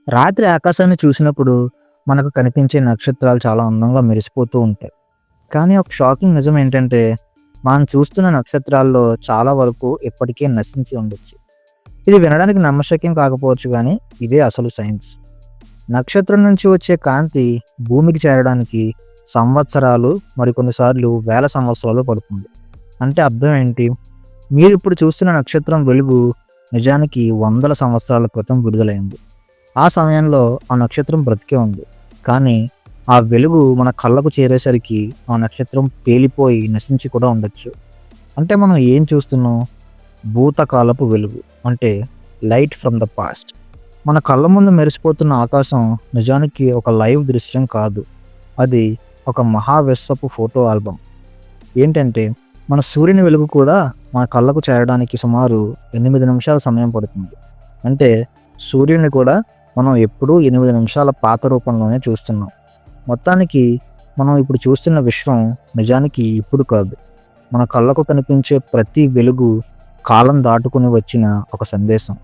రాత్రి ఆకాశాన్ని చూసినప్పుడు మనకు కనిపించే నక్షత్రాలు చాలా అందంగా మెరిసిపోతూ ఉంటాయి. కానీ ఒక షాకింగ్ నిజం ఏంటంటే, మనం చూస్తున్న నక్షత్రాల్లో చాలా వరకు ఇప్పటికే నశించి ఉండొచ్చు. ఇది వినడానికి నమ్మశక్యం కాకపోవచ్చు కానీ, ఇదే అసలు సైన్స్. నక్షత్రం నుంచి వచ్చే కాంతి భూమికి చేరడానికి సంవత్సరాలు, మరికొన్నిసార్లు వేల సంవత్సరాలు పడుతుంది. అంటే అర్థం ఏంటి? మీరు ఇప్పుడు చూస్తున్న నక్షత్రం వెలుగు నిజానికి వందల సంవత్సరాల క్రితం విడుదలైంది. ఆ సమయంలో ఆ నక్షత్రం బ్రతికే ఉంది. కానీ ఆ వెలుగు మన కళ్ళకు చేరేసరికి ఆ నక్షత్రం పేలిపోయి నశించి కూడా ఉండొచ్చు. అంటే మనం ఏం చూస్తున్నాం? భూతకాలపు వెలుగు, అంటే లైట్ ఫ్రమ్ ద పాస్ట్. మన కళ్ళ ముందు మెరిసిపోతున్న ఆకాశం నిజానికి ఒక లైవ్ దృశ్యం కాదు. అది ఒక మహావిశ్వపు ఫోటో ఆల్బమ్. ఏంటంటే మన సూర్యుని వెలుగు కూడా మన కళ్ళకు చేరడానికి సుమారు 8 నిమిషాల సమయం పడుతుంది. అంటే సూర్యుని కూడా మనం ఎప్పుడూ 8 నిమిషాల పాత రూపంలోనే చూస్తున్నాం. మొత్తానికి మనం ఇప్పుడు చూస్తున్న విశ్వం నిజానికి ఇప్పుడు కాదు. మన కళ్ళకు కనిపించే ప్రతి వెలుగు కాలం దాటుకుని వచ్చిన ఒక సందేశం.